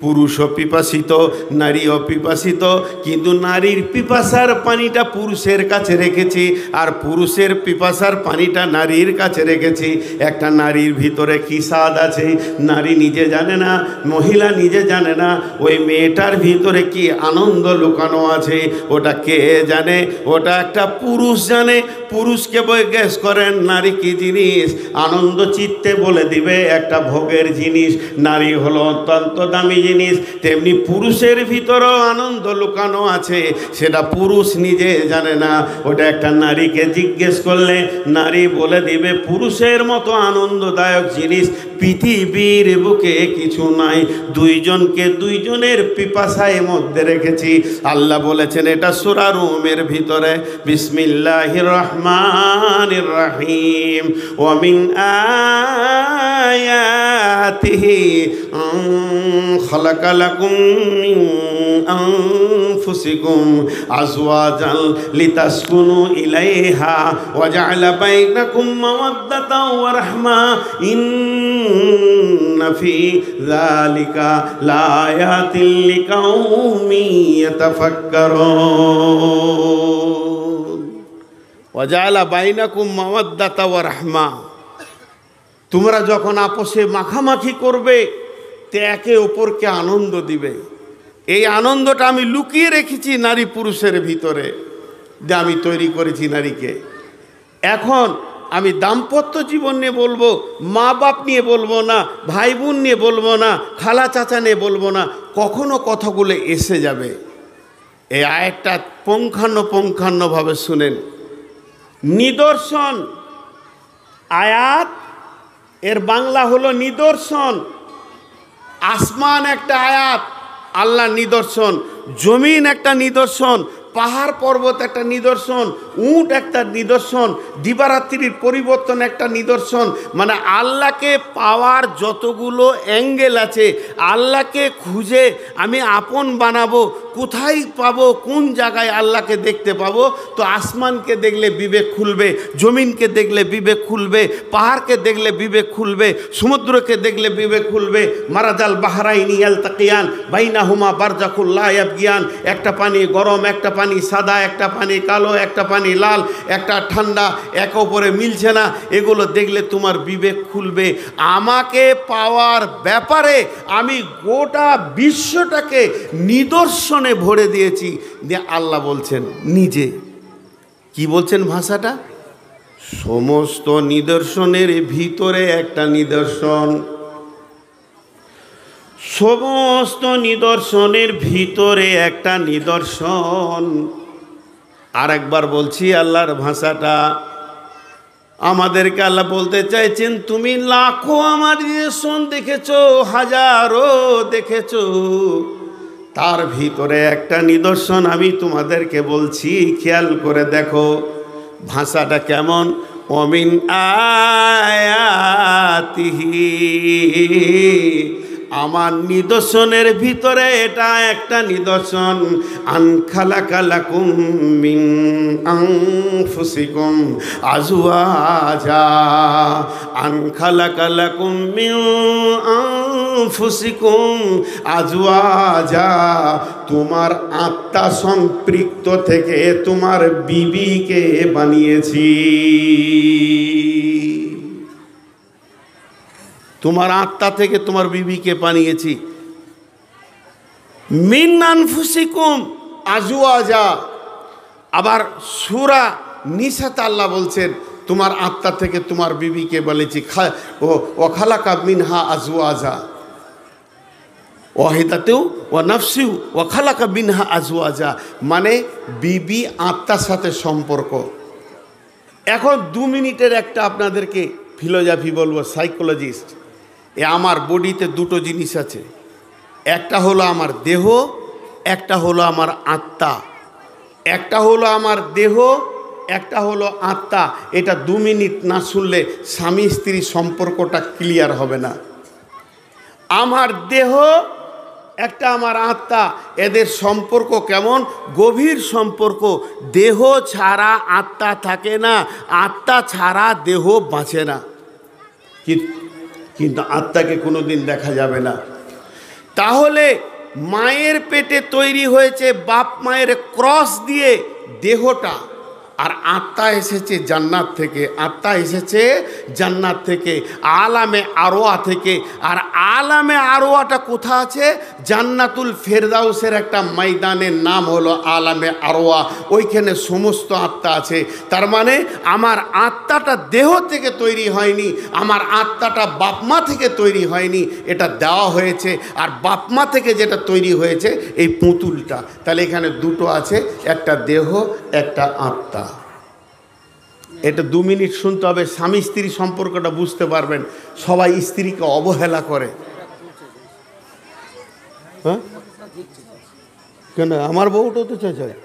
পুরুষও পিপাসিত, নারীও পিপাসিত, কিন্তু নারীর পিপাসার পানিটা পুরুষের কাছে রেখেছি, আর পুরুষের পিপাসার পানিটা নারীর কাছে রেখেছি। একটা নারীর ভিতরে কী স্বাদ আছে নারী নিজে জানে না, মহিলা নিজে জানে না। ওই মেয়েটার ভিতরে কি আনন্দ লুকানো আছে ওটা কে জানে? ওটা একটা পুরুষ জানে। পুরুষকে জিজ্ঞেস করেন নারী কি জিনিস, আনন্দ চিত্তে বলে দিবে একটা ভোগের জিনিস। নারী হলো অত্যন্ত দামি জিনিস। তেমনি পুরুষের ভিতরেও আনন্দ লুকানো আছে, সেটা পুরুষ নিজে জানে না। ওটা একটা নারীকে জিজ্ঞেস করলে নারী বলে দিবে পুরুষের মতো আনন্দদায়ক জিনিস পৃথিবীর বুকে কিছু নাই। দুইজনকে দুইজনের পিপাসায় মধ্যে রেখেছি। আল্লাহ বলেছেন এটা সূরা রুমের ভিতরে, বিসমিল্লাহির রহমানির রহিম, ওয়া মিন আয়াতিহি খালাকা লাকুম মিন আনফুসিকুম আজওয়াজান লিতাসকুনু ইলাইহা ওয়া জাআলা বাইনাকুম মাওয়াদ্দাতাও ওয়া রাহমা ইন্না ফি যালিকা লাআয়াতিল লিকাউমিন ইয়াতাফাক্কারুন। ওয়া জাআলা বাইনাকুম মাওয়াদ্দাতা ওয়া রাহমা, তোমরা যখন আপোষে মাখামাখি করবে তে একে অপরকে আনন্দ দিবে। এই আনন্দটা আমি লুকিয়ে রেখেছি নারী পুরুষের ভিতরে, যে আমি তৈরি করেছি নারীকে। এখন আমি দাম্পত্য জীবন নিয়ে বলবো, মা বাপ নিয়ে বলবো না, ভাই বোন নিয়ে বলবো না, খালা চাচা নিয়ে বলবো না, কখনো কথাগুলো এসে যাবে। এই আয়াতটা পুঙ্খানুপুঙ্খানুভাবে শুনেন। নিদর্শন আয়াত, এর বাংলা হলো নিদর্শন। আসমান একটা আয়াত, আল্লাহ নিদর্শন। জমিন একটা নিদর্শন, পাহাড় পর্বত একটা নিদর্শন, উট একটা নিদর্শন, দিবারাত্রির পরিবর্তন একটা নিদর্শন। মানে আল্লাহকে পাওয়ার যতগুলো অ্যাঙ্গেল আছে, আল্লাহকে খুঁজে আমি আপন বানাবো, কোথায় পাবো, কোন জায়গায় আল্লাহকে দেখতে পাবো? তো আসমানকে দেখলে বিবেক খুলবে, জমিনকে দেখলে বিবেক খুলবে, পাহাড়কে দেখলে বিবেক খুলবে, সমুদ্রকে দেখলে বিবেক খুলবে। মারাজাল বাহরাইনি ইয়ালতাকিয়ান বাইনাহুমা বারজাখুল লা ইয়াবগিয়ান, একটা পানি গরম, একটা পানি সাদা, একটা পানি কালো, একটা পানি লাল, একটা ঠান্ডা, একে অপরে মিলছে না। এগুলো দেখলে তোমার বিবেক খুলবে। আমাকে পাওয়ার ব্যাপারে আমি গোটা বিশ্বটাকে নিদর্শনে ভরে দিয়েছি। দিয়ে আল্লাহ বলছেন নিজে, কি বলছেন ভাষাটা? সমস্ত নিদর্শনের ভিতরে একটা নিদর্শন, সমস্ত নিদর্শনের ভিতরে একটা নিদর্শন। আরেকবার বলছি আল্লাহর ভাষাটা, আমাদেরকে আল্লাহ বলতে চাইছেন তুমি লাখো আমার নিদর্শন দেখেছো, হাজারো দেখেছো, তার ভিতরে একটা নিদর্শন আমি তোমাদেরকে বলছি, খেয়াল করে দেখো। ভাষাটা কেমন? ওমিন আয়াতিহি, আমার নিদর্শনের ভিতরে এটা একটা নিদর্শন। আন খালাকা লাকুম মিন আনফুসিকুম আজওয়াজা, আন খালাকা লাকুম মিন আনফুসিকুম আজওয়াজা, তোমার আত্মা সম্পৃক্ত থেকে তোমার বিবিকে বানিয়েছি। তোমার আত্মা থেকে তোমার বিবিকে বানিয়েছি। মিন আনফুসিকুম আজওয়াজা। আবার সূরা নিসাতে আল্লাহ বলছেন তোমার আত্মা থেকে তোমার বিবিকে বলেছি। ও খালাকা মিনহা আজওয়াজা, ওয়াহিদাতেও ও নাফসিউ ও খালাকা মিনহা আজওয়াজা, মানে বিবি আত্মার সাথে সম্পর্ক। এখন 2 মিনিটের একটা আপনাদেরকে ফিলোসফি বলবো, সাইকোলজিস্ট। আমার বডিতে দুটো জিনিস আছে, একটা হলো আমার দেহ, একটা হলো আমার আত্মা। একটা হলো আমার দেহ, একটা হলো আত্মা। এটা 2 মিনিট না শুনলে স্বামী স্ত্রী সম্পর্কটা ক্লিয়ার হবে না। আমার দেহ, একটা আমার আত্মা, এদের সম্পর্ক কেমন? গভীর সম্পর্ক। দেহ ছাড়া আত্মা থাকে না, আত্মা ছাড়া দেহ বাঁচে না। কিন্তু আত্মাকে কোনো দিন দেখা যাবে না। তাহলে মায়ের পেটে তৈরি হয়েছে বাপ মায়ের ক্রস দিয়ে দেহটা, আর আত্মা এসেছে জান্নাত থেকে, আত্মা এসেছে জান্নাত থেকে, আলামে আরওয়া থেকে। আর আলামে আরওয়াটা কোথা আছে? জান্নাতুল ফেরদাউসের একটা ময়দানের নাম হলো আলামে আরওয়া, ওইখানে সমস্ত আত্মা আছে। তার মানে আমার আত্মাটা দেহ থেকে তৈরি হয়নি, আমার আত্মাটা বাপমা থেকে তৈরি হয়নি, এটা দেওয়া হয়েছে। আর বাপমা থেকে যেটা তৈরি হয়েছে এই পুতুলটা, তাহলে এখানে দুটো আছে, একটা দেহ একটা আত্মা। এটা 2 মিনিট শুনতে হবে, স্বামী স্ত্রী সম্পর্কটা বুঝতে পারবেন। সবাই স্ত্রীকে অবহেলা করে। হ্যাঁ কেন? আমার বউটাও তো চেঁচায়,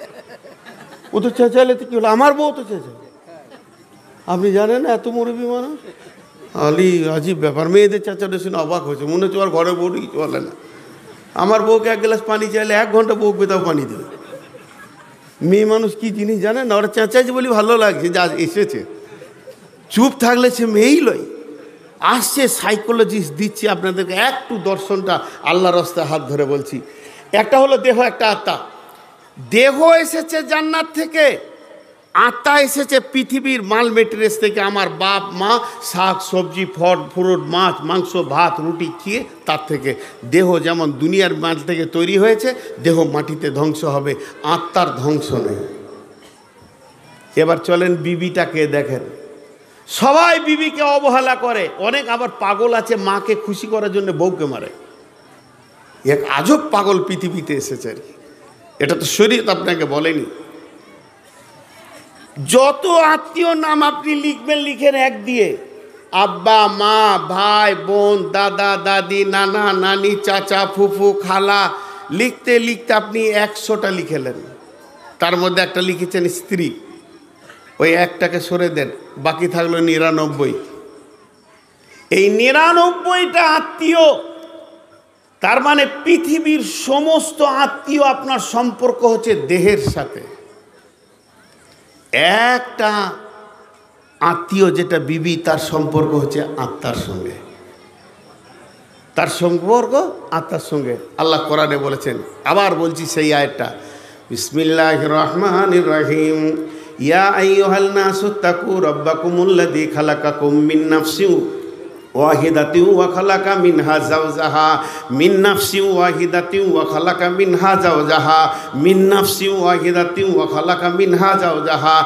ও তো চেঁচাইলে তো কি হলো, আমার বউ তো চেঁচায়। আপনি জানেন না এত মুরব্বী মানুষ? আলি আজীব ব্যাপার, মেয়েদের চেঁচাটা শুনে অবাক হয়েছে, মনে হচ্ছে আর ঘরে বউ কিছু বলে না। আমার বউকে 1 গ্লাস পানি চাইলে 1 ঘন্টা বউ পেতাও পানি দেবে। মেয়ে মানুষ কি জিনিস জানেন না, ওরা চেঁচাইছে বলি ভালো লাগছে যে আজ এসেছে, চুপ থাকলে সে মেয়েই লয়। আসছে সাইকোলজিস্ট দিচ্ছি আপনাদেরকে একটু দর্শনটা আল্লাহর রাস্তায় হাত ধরে বলছি। একটা হলো দেহ, একটা আত্মা। দেহ এসেছে জান্নাত থেকে, আত্মা এসেছে পৃথিবীর মাল মেটেরিয়ালস থেকে। আমার বাপ মা শাক সবজি ফল ফ্রুট মাছ মাংস ভাত রুটি খেয়ে তার থেকে। দেহ যেমন দুনিয়ার মাল থেকে তৈরি হয়েছে, দেহ মাটিতে ধ্বংস হবে, আত্মার ধ্বংস নেই। এবার চলেন বিবিটাকে দেখেন। সবাই বিবিকে অবহেলা করে, অনেক আবার পাগল আছে মাকে খুশি করার জন্য বউকে মারে। এক আজব পাগল পৃথিবীতে এসেছে আর কি, এটা তো শরীয়ত আপনাকে বলেনি। যত আত্মীয় নাম আপনি লিখবেন, লিখেন 1 দিয়ে, আব্বা মা ভাই বোন দাদা দাদি নানা নানি চাচা ফুফু খালা, লিখতে লিখতে আপনি 100টা লিখেলেন, তার মধ্যে একটা লিখেছেন স্ত্রী, ওই একটাকে সরে দেন, বাকি থাকলো 99। এই 99টা আত্মীয়, তার মানে পৃথিবীর সমস্ত আত্মীয় আপনার সম্পর্ক হচ্ছে দেহের সাথে। একটা আত্মীয় যেটা বিবি, তার সম্পর্ক হচ্ছে আত্মার সঙ্গে, তার সম্পর্ক আত্মার সঙ্গে। আল্লাহ কোরআনে বলেছেন, আবার বলছি সেই আয়াতটা, বিসমিল্লাহির রহমানির রহিম, ইয়া আইয়ুহান নাসু তাকু রাব্বাকুমুল্লাযী খালাকাকুম মিন নাফসিন ওয়াহিদাতিন ওয়া খালাকা মিনহা যাওজাহা, মিন নাফসিন ওয়াহিদাতিন ওয়া খালাকা মিনহা যাওজাহা, মিন নাফসিন ওয়াহিদাতিন ওয়া খালাকা মিনহা যাওজাহা।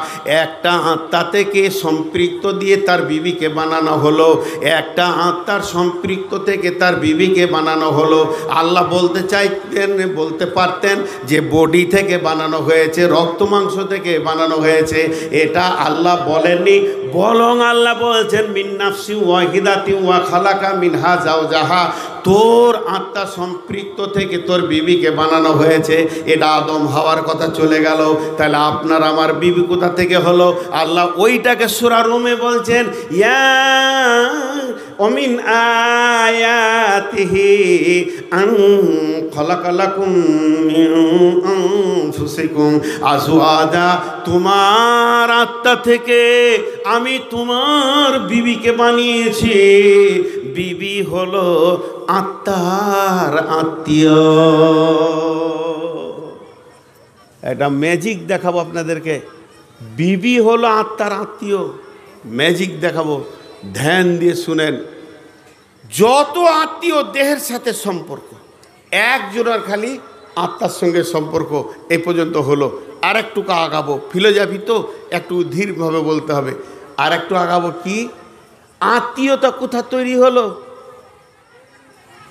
একটা আত্মা থেকে সম্পৃক্ত দিয়ে তার বিবিকে বানানো হলো, একটা আত্মার সম্পৃক্ত থেকে তার বিবিকে বানানো হলো। আল্লাহ বলতে চাইতেন, বলতে পারতেন যে বডি থেকে বানানো হয়েছে, রক্ত মাংস থেকে বানানো হয়েছে, এটা আল্লাহ বলেননি, বরং আল্লাহ বলছেন মিন নাফসিন ওয়াহিদাতিন ওয়া খালাকা মিনহা যাওজাহা, তোর আত্মা সম্পৃক্ত থেকে তোর বিবিকে বানানো হয়েছে। এটা আদম হাওয়ার কথা চলে গেল, তাহলে আপনার আমার বিবি কোথা থেকে হলো? আল্লাহ ওইটাকে সূরা রুমে বলছেন, ইয়া ওমিন আয়াতিহি আন খালাকালাকুম মিন আনফুসিকুম আজওয়াজা, তোমার আত্মা থেকে আমি তোমার বিবিকে বানিয়েছি। বিবি হলো আত্মার আত্মীয়। একটা ম্যাজিক দেখাবো আপনাদেরকে, বিবি হলো আত্মার আত্মীয়। ম্যাজিক দেখাবো, ধ্যান দিয়ে শুনেন। যত আত্মীয় দেহের সাথে সম্পর্ক, একজনের খালি আত্মার সঙ্গে সম্পর্ক এ পর্যন্ত হলো। আর একটু আগাবো, ফিলোজফি তো একটু ধীরভাবে বলতে হবে। আর একটু আগাবো, কি আত্মীয়তা কোথা তৈরি হলো?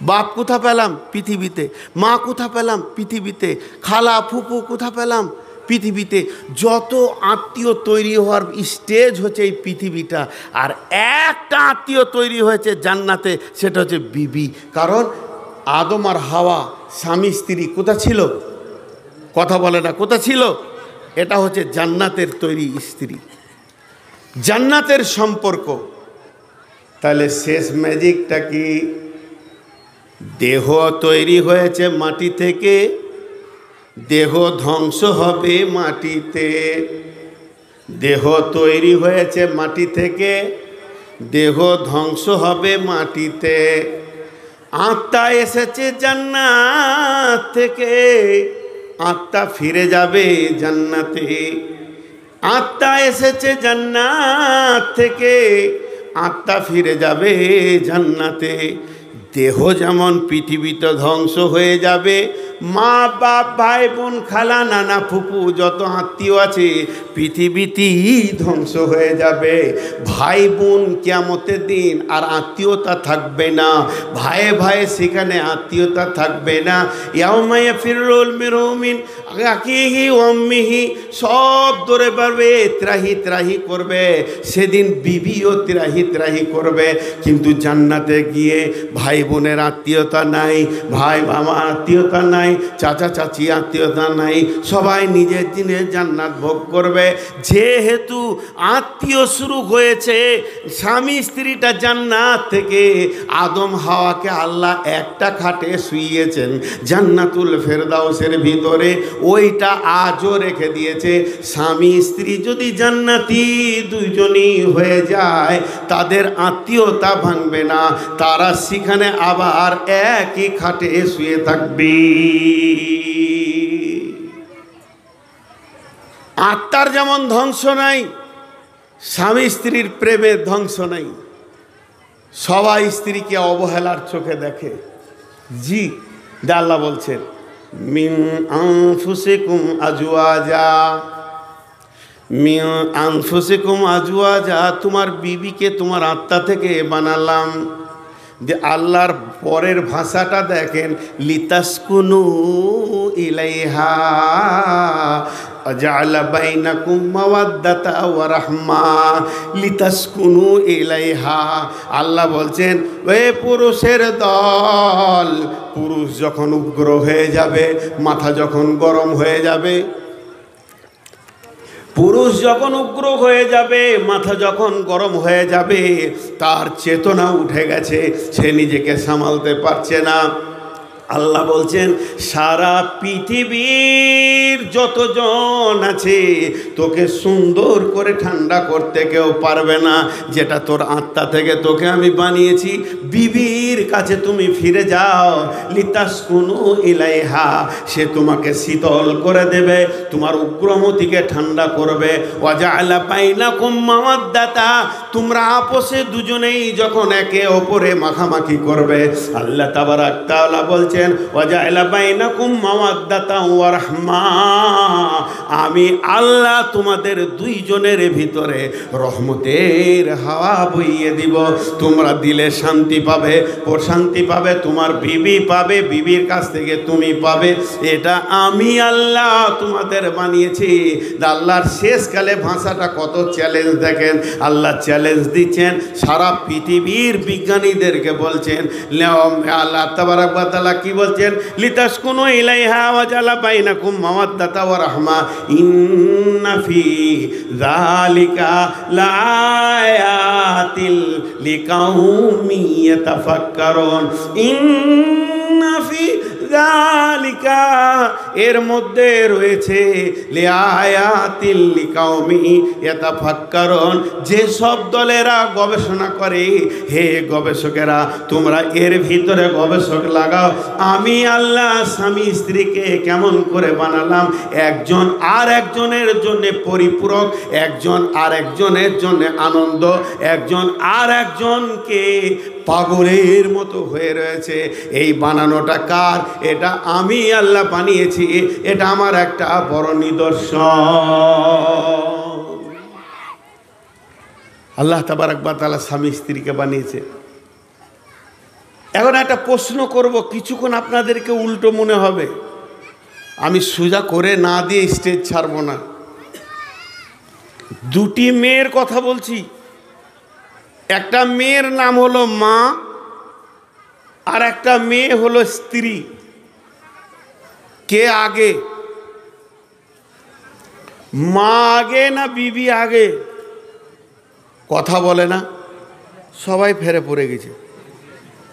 বাপ কোথা পেলাম? পৃথিবীতে। মা কোথা পেলাম? পৃথিবীতে। খালা ফুপু কোথা পেলাম? পৃথিবীতে। যত আত্মীয় তৈরি হওয়ার স্টেজ হচ্ছে এই পৃথিবীটা। আর একটা আত্মীয় তৈরি হয়েছে জান্নাতে, সেটা হচ্ছে বিবি। কারণ আদম আর হাওয়া স্বামী স্ত্রী কোথা ছিল? কথা বলে না, কোথা ছিল? এটা হচ্ছে জান্নাতের তৈরি স্ত্রী, জান্নাতের সম্পর্ক। তাহলে শেষ ম্যাজিকটা কি? দেহ তৈরি হয়েছে মাটি থেকে, দেহ ধ্বংস হবে মাটিতে। দেহ তৈরি হয়েছে মাটি থেকে, দেহ ধ্বংস হবে মাটিতে। আত্মা এসেছে জান্নাত থেকে, আত্মা ফিরে যাবে জান্নাতে। আত্মা এসেছে জান্নাত থেকে, আত্মা ফিরে যাবে জান্নাতে। দেহ যেমন পৃথিবীতে ধ্বংস হয়ে যাবে, মা বাপ ভাই বোন খালা নানা ফুপু যত আত্মীয় আছে পৃথিবীতেই ধ্বংস হয়ে যাবে। ভাই বোন কিয়ামতের দিন আর আত্মীয়তা থাকবে না, ভাইয়ে ভাইয়ে সেখানে আত্মীয়তা থাকবে না। ইয়াউমা ইয়াফিরুল মিরু মিন আখিহি ওয়া উম্মিহি, সব দৌড়ে পারবে, ত্রাহি ত্রাহি করবে। সেদিন বিবিও ত্রাহি ত্রাহি করবে। কিন্তু জান্নাতে গিয়ে ভাই বোনের আত্মীয়তা নাই, ভাই মামা আত্মীয়তা নাই, চাচা চাচি আত্মীয়তা নাই, সবাই নিজের দিনের জান্নাত ভোগ করবে। যেহেতু আত্মীয় শুরু হয়েছে, স্বামী স্ত্রীটা জান্নাত থেকে আদম হাওয়াকে আল্লাহ একটা খাটে শুইয়েছেন জান্নাতুল ফেরদাউসের ভিতরে, ওইটা আজও রেখে দিয়েছে। স্বামী স্ত্রী যদি জান্নাতি দুইজনই হয়ে যায়, তাদের আত্মীয়তা ভাঙবে না, তারা সেখানে আবার একই খাটে শুয়ে থাকবে। আত্মার যেমন ধ্বংস নাই, স্বামী স্ত্রীর প্রেমের ধ্বংস নাই। সবাই স্ত্রীকে অবহেলার চোখে দেখে। জি, আল্লাহ বলছেন মিন আনফুসিকুম আজওয়াজা, মিন আনফুসিকুম আজওয়াজা, তোমার বিবিকে তোমার আত্মা থেকে বানালাম। যে আল্লাহর পরের ভাষাটা দেখেন, লিতাসকুনু ইলাইহা জাআলা বাইনাকুম মাওয়াদ্দাতা ওয়া রাহমা, লিতাসকুনু ইলাইহা। আল্লাহ বলছেন, ওই পুরুষের দল, পুরুষ যখন উগ্র হয়ে যাবে, মাথা যখন গরম হয়ে যাবে, পুরুষ যখন উগ্র হয়ে যাবে, মাথা যখন গরম হয়ে যাবে, তার চেতনা উঠে গেছে, সে নিজেকে সামালতে পারছে না। আল্লাহ বলছেন, সারা পৃথিবীর যতজন আছে তোকে সুন্দর করে ঠান্ডা করতে কেউ পারবে না। যেটা তোর আত্মা থেকে তোকে আমি বানিয়েছি, বিবির কাছে তুমি ফিরে যাও, লিতাসকুনু ইলাইহা, সে তোমাকে শীতল করে দেবে, তোমার উগ্রমতিকে ঠান্ডা করবে। ওয়া জাআলা বাইনাকুম মাওয়াদ্দাতা, তোমরা আপোষে দুজনেই যখন একে অপরে মাখামাখি করবে, আল্লাহ তাবারাক তাআলা বলছেন, ওয়াজাআলা বাইনাকুম মাওয়াদ্দাতা ওয়া রাহমা, আমি আল্লাহ তোমাদের দুইজনের ভিতরে রহমতের হাওয়া বইয়ে দিব। তোমরা দিলে শান্তি পাবে, প্রশান্তি পাবে, তোমার বিবি পাবে, বিবির কাছ থেকে তুমি পাবে। এটা আমি আল্লাহ তোমাদের বানিয়েছি। আল্লাহর শেষকালে ভাষাটা কত চ্যালেঞ্জ দেখেন। আল্লাহ চ্যালেঞ্জ দিচ্ছেন, সারা পৃথিবীর বিজ্ঞানীদেরকে বলছেন। আল্লাহ তাবারাক ওয়া তাআলা কি বলছেন, লিতাসকুনু ইলাইহা ওয়া জাআলা বাইনাকুম মাওয়াদ্দাতা ওয়া রাহমা, ইন্না ফি যালিকা লাআয়াতিল লিকাউমিন ইয়াতাফাক্কারুন, ইন্না ফি যালিকা, এর মধ্যে রয়েছে লিআয়াতিল লিকাউমি ইয়াতাফাক্কারুন, যে সব দলেরা গবেষণা করে, হে গবেষকেরা তোমরা এর ভিতরে গবেষক লাগাও। আমি আল্লাহ স্বামী স্ত্রীকে কেমন করে বানালাম, একজন আর একজনের জন্য পরিপূরক, একজন আর একজনের জন্য আনন্দ, একজন আর একজনকে পাগলের মতো হয়ে রয়েছে। এই বানানোটা কার? এটা আমি আল্লাহ বানিয়েছি। এটা আমার একটা বড় নিদর্শন। আল্লাহ তাবারাক ওয়া তাআলা স্বামী স্ত্রীকে বানিয়েছে। এখন একটা প্রশ্ন করব, কিছুক্ষণ আপনাদেরকে উল্টো মনে হবে, আমি সোজা করে না দিয়ে স্টেজ ছাড়ব না। দুটি মেয়ের কথা বলছি, একটা মেয়ের নাম হলো মা, আর একটা মেয়ে হলো স্ত্রী। কে আগে? মা আগে না বিবি আগে? কথা বলে না, সবাই ফেরে পড়ে গেছে।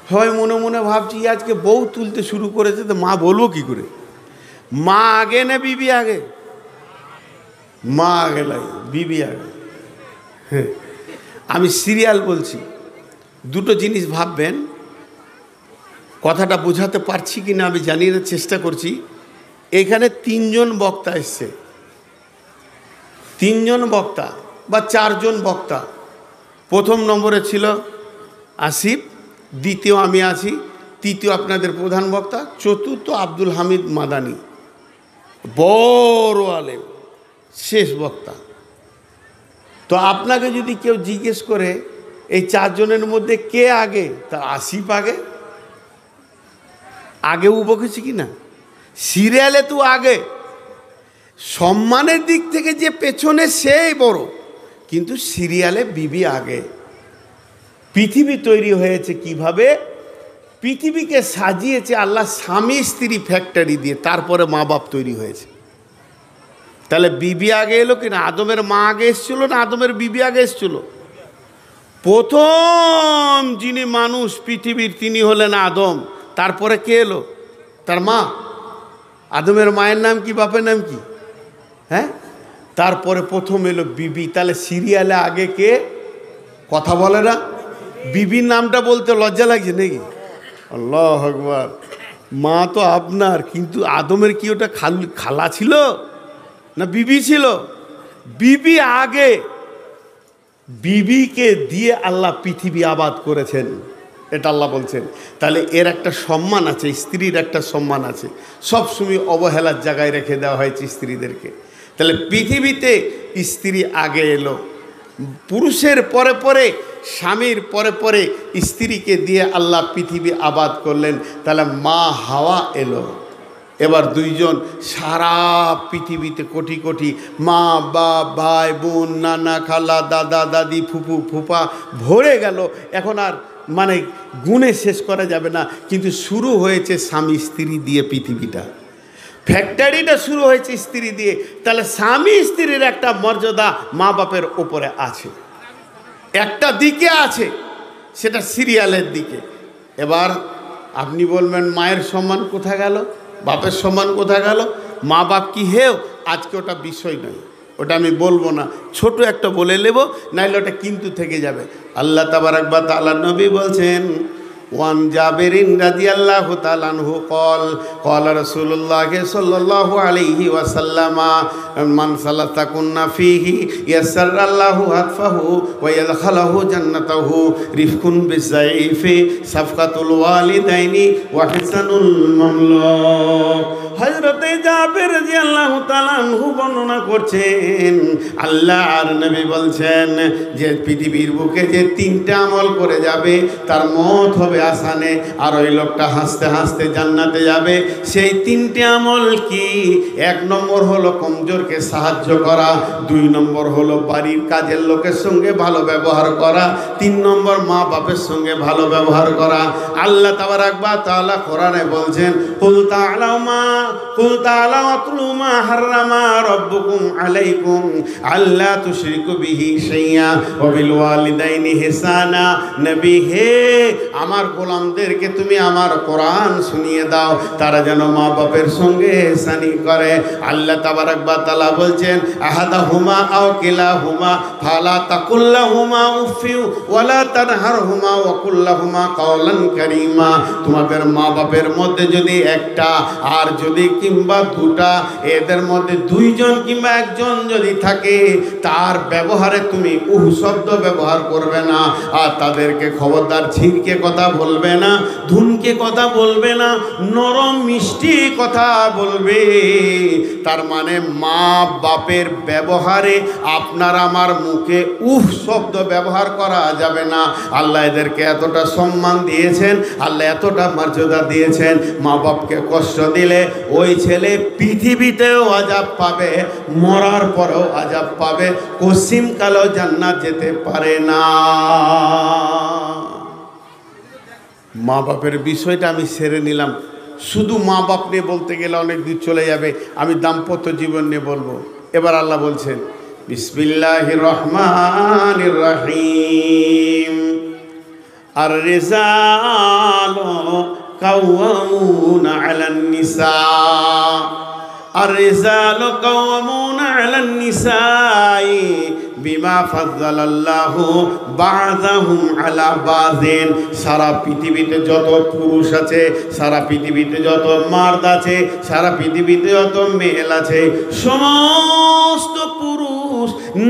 হয় মনে মনে ভাবছি আজকে বউ তুলতে শুরু করেছে, তো মা বলবো কি করে? মা আগে না বিবি আগে? মা আগে লাগে, বিবি আগে। হ্যাঁ, আমি সিরিয়াল বলছি। দুটো জিনিস ভাববেন, কথাটা বোঝাতে পারছি কি না আমি জানি না, চেষ্টা করছি। এখানে 3 জন বক্তা এসছে, 3 জন বক্তা বা 4 জন বক্তা। প্রথম নম্বরে ছিল আসিফ, দ্বিতীয় আমি আছি, তৃতীয় আপনাদের প্রধান বক্তা, চতুর্থ আব্দুল হামিদ মাদানি, বড় আলেম, শেষ বক্তা। তো আপনাকে যদি কেউ জিজ্ঞেস করে এই 4 জনের মধ্যে কে আগে, তা আসিফ আগে। আগেও বকেছি কি না, সিরিয়ালে তো আগে। সম্মানের দিক থেকে যে পেছনে সেই বড়, কিন্তু সিরিয়ালে বিবি আগে। পৃথিবী তৈরি হয়েছে কিভাবে? পৃথিবীকে সাজিয়েছে আল্লাহ স্বামী স্ত্রী ফ্যাক্টরি দিয়ে, তারপরে মা বাপ তৈরি হয়েছে। তাহলে বিবি আগে এলো কিনা? আদমের মা আগে এসেছিল না আদমের বিবি আগে এসেছিল? প্রথম যিনি মানুষ পৃথিবীর তিনি হলেন আদম, তারপরে কে এলো? তার মা। আদমের মায়ের নাম কি, বাপের নাম কি? হ্যাঁ, তারপরে প্রথম এলো বিবি। তাহলে সিরিয়ালে আগে কে? কথা বলে না। বিবির নামটা বলতে লজ্জা লাগছে নাকি? আল্লাহু আকবার। মা তো আপনার, কিন্তু আদমের কি ওটা খালা ছিল না বিবি ছিল? বিবি আগে। বিবিকে দিয়ে আল্লাহ পৃথিবী আবাদ করেছেন, এটা আল্লাহ বলছেন। তাহলে এর একটা সম্মান আছে, স্ত্রীর একটা সম্মান আছে। সবসময় অবহেলার জায়গায় রেখে দেওয়া হয়েছে স্ত্রীদেরকে। তাহলে পৃথিবীতে স্ত্রী আগে এলো, পুরুষের পরে পরে, স্বামীর পরে পরে স্ত্রীকে দিয়ে আল্লাহ পৃথিবী আবাদ করলেন। তাহলে মা হাওয়া এলো। এবার 2 জন, সারা পৃথিবীতে কোটি কোটি মা, বাপ, ভাই, বোন, নানা, খালা, দাদা, দাদি, ফুফু, ফুফা ভরে গেল। এখন আর মানে গুণে শেষ করা যাবে না। কিন্তু শুরু হয়েছে স্বামী স্ত্রী দিয়ে, পৃথিবীটা ফ্যাক্টরিটা শুরু হয়েছে স্ত্রী দিয়ে। তাহলে স্বামী স্ত্রীর একটা মর্যাদা মা বাপের ওপরে আছে, একটা দিকে আছে, সেটা সিরিয়ালের দিকে। এবার আপনি বলবেন মায়ের সম্মান কোথায় গেল, বাপের সম্মান কোথায় গেল? মা বাপ কি হেও? আজকে ওটা বিষয় নয়, ওটা আমি বলবো না, ছোট একটা বলে নেব, নাইলে ওটা কিন্তু থেকে যাবে। আল্লাহ তাবারাক ওয়া তাআলা নবী বলছেন, ওয়ান জাবেরিন রাদিয়াল্লাহু তাআলা আনহু ক্বালা রাসূলুল্লাহ সাল্লাল্লাহু আলাইহি ওয়াসাল্লাম, মান সালাতা কুন্না ফীহি ইয়াসসারাল্লাহু হাতফাহু ওয়া ইয়াদখালহু জান্নাতাহু রিফকুন বিযাইফি সাফকাতুল ওয়ালিদাইনি ওয়া হিসানুল মামলুক। হযরতে জাবের রাদিয়াল্লাহু তাআলা আনহু বর্ণনা করছেন, আল্লাহর নবী বলছেন যে পৃথিবীর বুকে যে 3টা আমল করে যাবে তার মত হবে আসানে, আর ওই লোকটা হাসতে হাসতে জান্নাতে যাবে। সেই 3টে আমল কি? 1 নম্বর হলো কমজোরকে সাহায্য করা, 2 নম্বর হলো বাড়ির কাজের লোকের সঙ্গে ভালো ব্যবহার করা, 3 নম্বর মা বাপের সঙ্গে ভালো ব্যবহার করা। আল্লাহ তাবারাক ওয়া তাআলা কোরআনে বলছেন, কুল তাআলাউ আতলু মা হাররামা রাব্বুকুম আলাইকুম আল্লা তুশরিকু বিহি শাইআ ওয়া বিল ওয়ালিদাইনি ইহসানা। নবী হে, আমার গোলামদেরকে তুমি আমার কোরআন শুনিয়ে দাও, তারা যেন মা বাপের সঙ্গে ইহসানি করে। আল্লাহ তাবারাক ওয়া তাআলা বলছেন, আহাদাহুমা আও কিলাহুমা ফালা তাকুল্লাহুমা উফিউ ওয়ালা তানহারহুমা ওয়া কুল্লাহুমা কাওলান কারীমা। তোমাদের মা বাপের মধ্যে যদি একটা, আর যদি কিংবা 2টা, এদের মধ্যে 2 জন কিংবা 1 জন যদি থাকে, তার ব্যবহারে তুমি শব্দ ব্যবহার করবে না, আর তাদেরকে খবরদার ঝিরকে কথা বলবে না, ধুনকে কথা বলবে না, নরম মিষ্টি কথা বলবে। তার মানে মা বাপের ব্যবহারে আপনার আমার মুখে শব্দ ব্যবহার করা যাবে না। আল্লাহ এদেরকে এতটা সম্মান দিয়েছেন, আল্লাহ এতটা মর্যাদা দিয়েছেন। মা বাপকে কষ্ট দিলে ওই ছেলে পৃথিবীতেও আযাব পাবে, মরার পরেও আযাব পাবে, কসিমকালেও জান্নাত যেতে পারে না। মা বাপের বিষয়টা আমি সেরে নিলাম। শুধু মা বাপ নিয়ে বলতে গেলে অনেক দূর চলে যাবে, আমি দাম্পত্য জীবন নিয়ে বলবো। এবার আল্লাহ বলছেন, বিসমিল্লাহির রহমানির রহিম, আর রিজালু কাওয়ামুনা আলান নিসা, আর রিজালু কাওয়ামুনা আলান নিসাই বিমা ফাজ্জালাল্লাহু বা'যাহুম আলা বাযিন। সারা পৃথিবীতে যত পুরুষ আছে, সারা পৃথিবীতে যত মার্দ আছে, সারা পৃথিবীতে যত মেল আছে, সমস্ত পুরুষ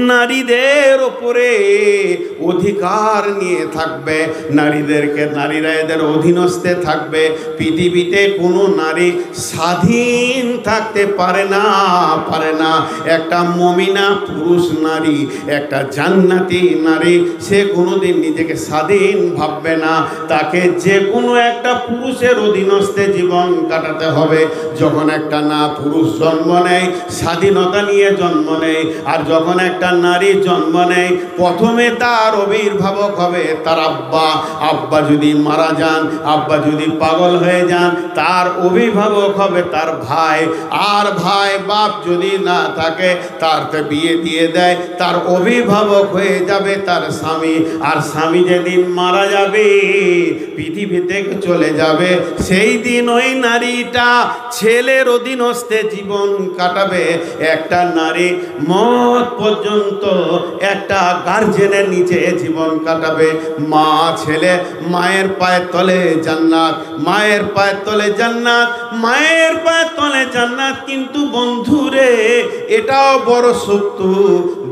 নারীদের উপরে অধিকার নিয়ে থাকবে। নারীরা এদের অধীনস্থে থাকবে। পৃথিবীতে কোনো নারী স্বাধীন থাকতে পারে না। একটা মুমিনা পুরুষ নারী, একটা জান্নাতি নারী, সে কোনোদিন নিজেকে স্বাধীন ভাববে না। তাকে যে কোনো একটা পুরুষের অধীনস্থে জীবন কাটাতে হবে। যখন একটা পুরুষ জন্ম নেয়, স্বাধীনতা নিয়ে জন্ম নেয়। আর যখন একটা নারী জন্ম নেয়, প্রথমে তার অভিভাবক হবে তার আব্বা। আব্বা যদি মারা যান, আব্বা যদি পাগল হয়ে যান, তার অভিভাবক হবে তার ভাই। আর ভাই বাপ যদি না থাকে, তার বিয়ে দিয়ে দেয়, তার অভিভাবক হয়ে যাবে তার স্বামী। আর স্বামী যেদিন মারা যাবে, পৃথিবী থেকে চলে যাবে, সেই দিন ওই নারীটা ছেলের অধীনস্থে জীবন কাটাবে। একটা নারী মত পর্যন্ত একটা গার্জেনের নিচে জীবন কাটাবে। মা ছেলে, মায়ের পায়ের তলে জান্নাত, মায়ের পায়ের তলে জান্নাত, মায়ের পায়ের তলে জান্নাত। কিন্তু বন্ধুরে, এটাও বড় সত্য,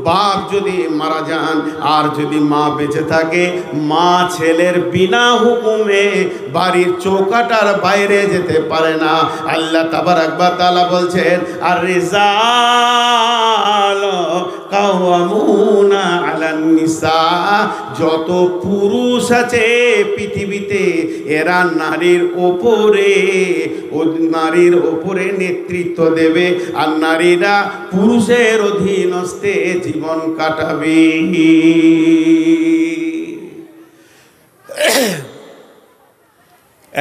বাপ যদি মারা যান আর যদি মা বেঁচে থাকে, মা ছেলের বিনা হুকুমে বাড়ির চৌকাটার বাইরে যেতে পারে না। আল্লাহ তাবারাক ওয়া তাআলা বলছেন, আর রিজাল কাওয়ামুনা আলান নিসা। যত পুরুষ আছে পৃথিবীতে, এরা নারীর ওপরে নেতৃত্ব দেবে। আর নারীরা পুরুষের অধীনস্থে জীবন কাটাবে।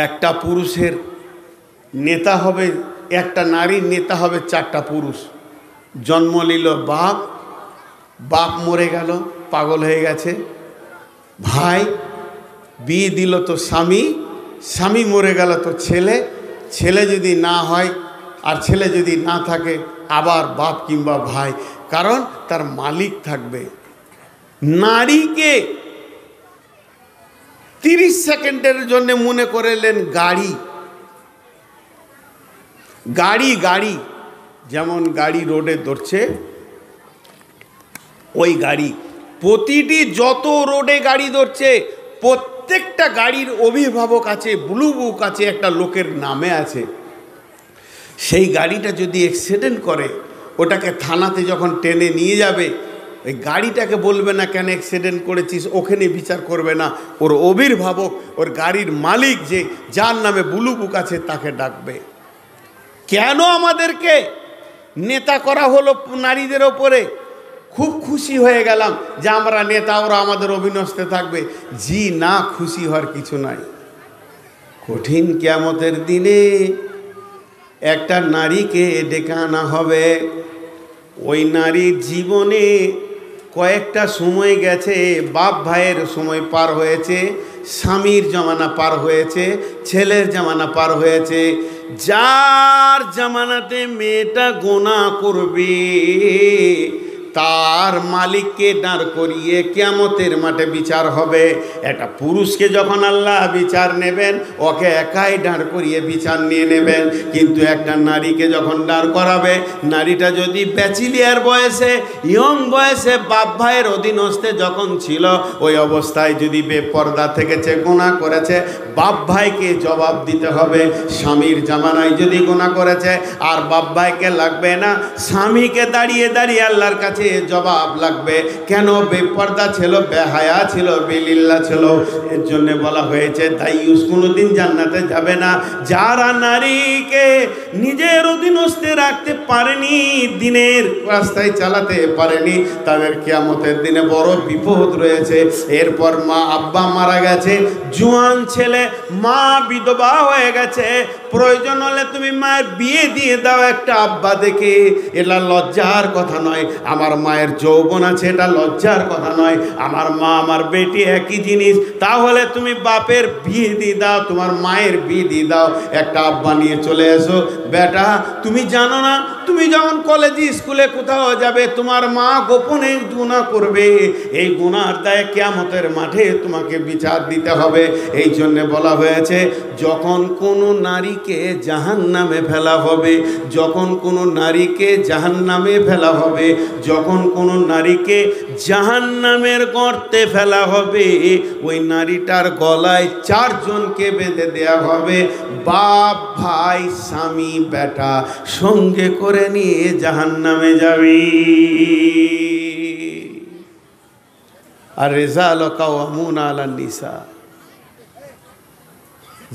একটা পুরুষের নেতা হবে, একটা নারীর নেতা হবে 4টা পুরুষ। জন্ম নিল বাপ মরে গেল, পাগল হয়ে গেছে। ভাই, বিয়ে দিল তো স্বামী মরে গেল তো ছেলে যদি না হয়, আর ছেলে যদি না থাকে, আবার বাপ কিংবা ভাই, কারণ তার মালিক থাকবে। নারীকে 30 সেকেন্ডের জন্য মনে করলেন গাড়ি, যেমন গাড়ি রোডে দৌড়ছে, ওই গাড়ি প্রতিটি যত রোডে গাড়ি দৌড়ছে, প্রত্যেকটা গাড়ির অভিভাবক আছে, ব্লু বুক আছে, একটা লোকের নামে আছে। সেই গাড়িটা যদি অ্যাক্সিডেন্ট করে, ওটাকে থানাতে যখন টেনে নিয়ে যাবে, ওই গাড়িটাকে বলবে না কেন অ্যাক্সিডেন্ট করেছিস, ওখানে বিচার করবে না, ওর অভিভাবক, ওর গাড়ির মালিক, যে যার নামে ব্লু বুক আছে, তাকে ডাকবে। কেন আমাদেরকে নেতা করা হলো নারীদের ওপরে? খুব খুশি হয়ে গেলাম যে আমরা নেতা, ওরা আমাদের অধীনস্থে থাকবে। জি না, খুশি হওয়ার কিছু নাই। কঠিন কিয়ামতের দিনে একটা নারীকে ডেকে আনা হবে। ওই নারীর জীবনে কয়েকটা সময় গেছে, বাপ ভাইয়ের সময় পার হয়েছে, স্বামীর জামানা পার হয়েছে, ছেলের জামানা পার হয়েছে। যার জামানাতে মেয়েটা গোনা করবে, তার মালিককে দাঁড় করিয়ে কিয়ামতের মাঠে বিচার হবে। একটা পুরুষকে যখন আল্লাহ বিচার নেবেন, ওকে একাই দাঁড় করিয়ে বিচার নিয়ে নেবেন। কিন্তু একটা নারীকে যখন দাঁড় করাবে, নারীটা যদি ব্যাচিলিয়ার বয়সে, ইয়ং বয়সে বাপ ভাইয়ের অধীনস্থে যখন ছিল, ওই অবস্থায় যদি বেপর্দা থেকেছে, গুনাহ করেছে, বাপ ভাইকে জবাব দিতে হবে। স্বামীর জামানায় যদি গুনাহ করেছে, আর বাপ ভাইকে লাগবে না, স্বামীকে দাঁড়িয়ে আল্লাহর কাছে জবাব লাগবে। কেন? বেপর্দা ছিল, বেহায়া ছিল, বেলিল্লা ছিল। এর জন্য বলা হয়েছে দাইয়ুস কোনোদিন জান্নাতে যাবে না। যারা নারীকে নিজের অধীনস্থে রাখতে পারেনি, দিনের রাস্তায় চালাতে পারেনি, তাদের কিয়ামতের দিনে বড় বিপদ রয়েছে। এরপর মা আব্বা মারা গেছে, জোয়ান ছেলে, মা বিধবা হয়ে গেছে, প্রয়োজন হলে তুমি মায়ের বিয়ে দিয়ে দাও একটা আব্বা দেখে। এটা লজ্জার কথা নয়। আমার মায়ের যৌবন আছে, এটা লজ্জার কথা নয়। আমার মা আমার বেটি একই জিনিস। তাহলে তুমি বাপের বিয়ে দিয়ে দাও, তোমার মায়ের বিয়ে দিয়ে দাও, একটা আব্বা নিয়ে চলে এসো। বেটা, তুমি জানো না তুমি যখন কলেজে স্কুলে কোথাও যাবে, তোমার মা গোপনে গুনাহ করবে, এই গুনাহর দায়ে কিয়ামতের মাঠে তোমাকে বিচার দিতে হবে। এই জন্য বলা হয়েছে, যখন কোনো নারীকে জাহান্নামে ফেলা হবে, যখন কোনো নারীকে জাহান্নামে ফেলা হবে, যখন কোনো নারীকে জাহান্নামের গর্তে ফেলা হবে, ওই নারীটার গলায় 4 জনকে বেঁধে দেয়া হবে। বাপ, ভাই, স্বামী, বেটা সঙ্গে করে নিয়ে জাহান্নামে যাবি। আর রিজাল কাওয়ামুন আলান নিসা।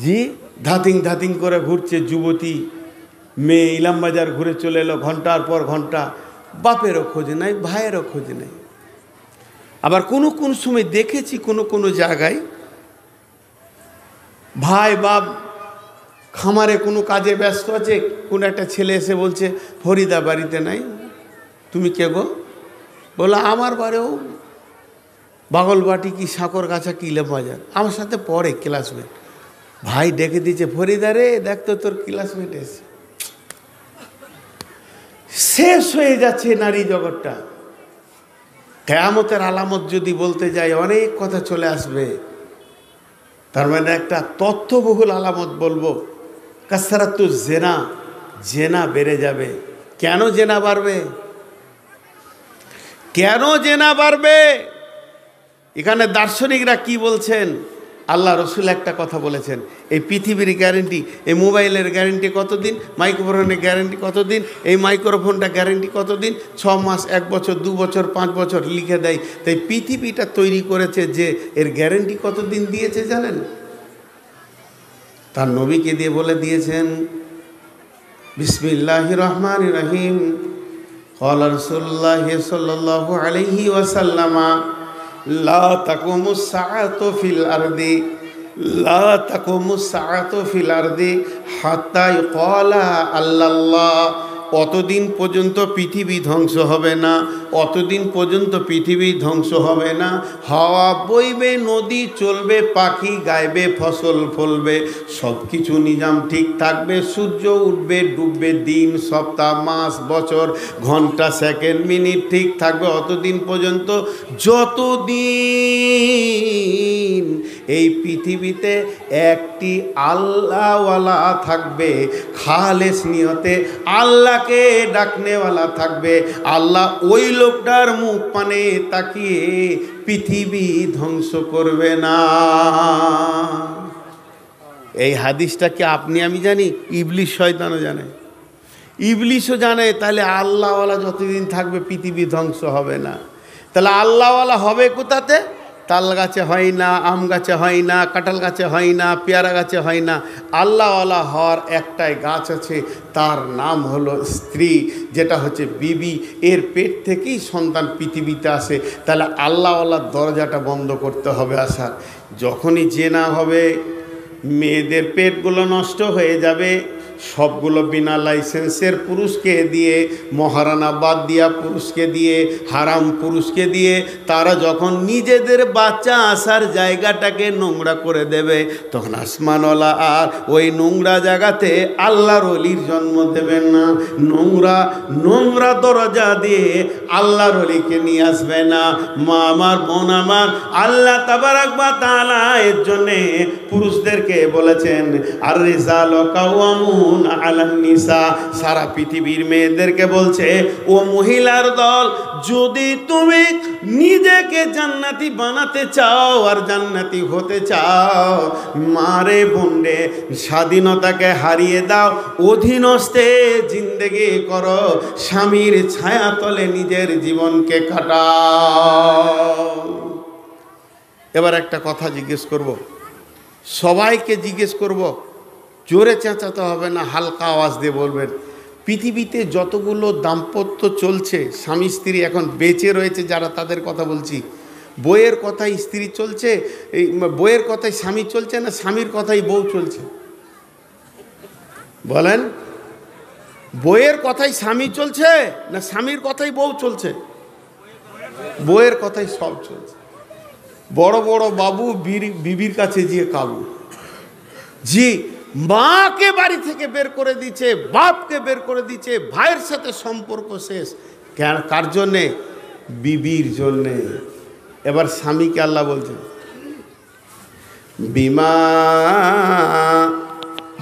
জি, ধাতিং ধাতিং করে ঘুরছে যুবতী মেয়ে, ইলামবাজার ঘুরে চলে এলো ঘন্টার পর ঘন্টা, বাপেরও খোঁজ নাই, ভাইয়েরও খোঁজ নেই। আবার কোন সময় দেখেছি কোনো জায়গায় ভাই বাপ খামারে কোনো কাজে ব্যস্ত আছে, কোন একটা ছেলে এসে বলছে ফরিদা বাড়িতে নাই। তুমি কে গো? বলো আমার বাড়িও বাগলবাটি কি সাঁকরগাছা কি ইলামবাজার, আমার সাথে পড়ে ক্লাসমেট। ভাই ডেকে দিয়েছে, ফরিদা রে দেখ তো তোর ক্লাসমেট এসে। শেষ হয়ে যাচ্ছে নারী জগৎটা। কিয়ামতের আলামত যদি বলতে যাই অনেক কথা চলে আসবে, তার মানে একটা তথ্যবহুল আলামত বলবো, কাসরাতু জেনা, জেনা বেড়ে যাবে। কেন জেনা বাড়বে? কেন জেনা বাড়বে? এখানে দার্শনিকরা কি বলছেন? আল্লাহ রসুল একটা কথা বলেছেন, এই পৃথিবীর গ্যারেন্টি, এই মোবাইলের গ্যারেন্টি কতদিন, মাইক্রোফোনের গ্যারেন্টি কতদিন, এই মাইক্রোফোনটা গ্যারেন্টি কতদিন, 6 মাস, 1 বছর, 2 বছর, 5 বছর লিখে দেয়। তাই পৃথিবীটা তৈরি করেছে যে এর গ্যারেন্টি কতদিন দিয়েছে জানেন? তার নবীকে দিয়ে বলে দিয়েছেন, বিসমিল্লাহির রহমানির রহিম, ক্বালা রাসূলুল্লাহ সাল্লাল্লাহু আলাইহি ওয়াসাল্লাম, লা তাকুমুস সাআতু ফিল আরদি, লা তাকুমুস সাআতু ফিল আরদি হাত্তা ইউকালা আল্লাল্লাহ। অতদিন পর্যন্ত পৃথিবী ধ্বংস হবে না, অতদিন পর্যন্ত পৃথিবী ধ্বংস হবে না। হাওয়া বইবে, নদী চলবে, পাখি গাইবে, ফসল ফলবে, সব কিছু নিজাম ঠিক থাকবে। সূর্য উঠবে ডুববে, দিন সপ্তাহ মাস বছর ঘন্টা সেকেন্ড মিনিট ঠিক থাকবে। অতদিন পর্যন্ত যতদিন এই পৃথিবীতে একটি আল্লাহওয়ালা থাকবে, খালেস নিয়তে আল্লাহকে ডাকনেওয়ালা থাকবে, আল্লাহ ওই লোকটার মুখ পানে তাকিয়ে পৃথিবী ধ্বংস করবে না। এই হাদিসটাকে আপনি আমি জানি, ইবলিশ শয়তানও জানে, ইবলিশও জানে। তাহলে আল্লাহওয়ালা যতদিন থাকবে পৃথিবী ধ্বংস হবে না। তাহলে আল্লাহওয়ালা হবে কোথাতে? তাল গাছে হয় না, আম গাছে হয় না, কাঁঠাল গাছে হয় না, পেয়ারা গাছে হয় না। আল্লাহওয়ালা হওয়ার একটাই গাছ আছে, তার নাম হলো স্ত্রী, যেটা হচ্ছে বিবি। এর পেট থেকেই সন্তান পৃথিবীতে আসে। তাহলে আল্লাহওয়ালার দরজাটা বন্ধ করতে হবে আসার। যখনই জেনা হবে, মেয়েদের পেটগুলো নষ্ট হয়ে যাবে, সবগুলো বিনা লাইসেন্সের পুরুষকে দিয়ে, মহারানা বাদ দিয়া পুরুষকে দিয়ে, হারাম পুরুষকে দিয়ে, তারা যখন নিজেদের বাচ্চা আসার জায়গাটাকে নোংরা করে দেবে, তখন আসমানওয়ালা আর ওই নোংরা জায়গাতে আল্লাহর ওলির জন্ম দেবেন না। নোংরা দরজা দিয়ে আল্লাহর ওলিকে নিয়ে আসবে না। মা আমার, বোন আমার, আল্লাহ তাবারাক ওয়া তাআলা এর জন্যে পুরুষদেরকে বলেছেন, আর রিজালু কাওয়ামুন আলান নিসা। সারা পৃথিবীর মেয়েদেরকে বলছে, ও মহিলার দল, যদি তুমি নিজেকে জান্নাতি বানাতে চাও আর জান্নাতি হতে চাও, মারে বোনরে স্বাধীনতাকে হারিয়ে দাও, অধীনস্থে জিন্দেগি করো, স্বামীর ছায়া তলে নিজের জীবনকে কাটাও। এবার একটা কথা জিজ্ঞেস করব, সবাইকে জিজ্ঞেস করব, জোরে চেঁচাতে হবে না, হালকা আওয়াজ দিয়ে বলবেন। পৃথিবীতে যতগুলো দাম্পত্য চলছে, স্বামী স্ত্রী এখন বেঁচে রয়েছে যারা, তাদের কথা বলছি। বইয়ের কথাই স্ত্রী চলছে, এই বইয়ের কথাই স্বামী চলছে, না স্বামীর কথাই বউ চলছে? বলেন, বইয়ের কথাই স্বামী চলছে না স্বামীর কথাই বউ চলছে? বইয়ের কথাই সব চলছে। বড় বড় বাবু বিবির কাছে গিয়ে কাবু। জি, মাকে বাড়ি থেকে বের করে দিচ্ছে, বাপকে বের করে দিচ্ছে, ভাইয়ের সাথে সম্পর্ক শেষ। কার জন্যে? বিবির জন্যে। এবার স্বামীকে আল্লাহ বলছেন বিমা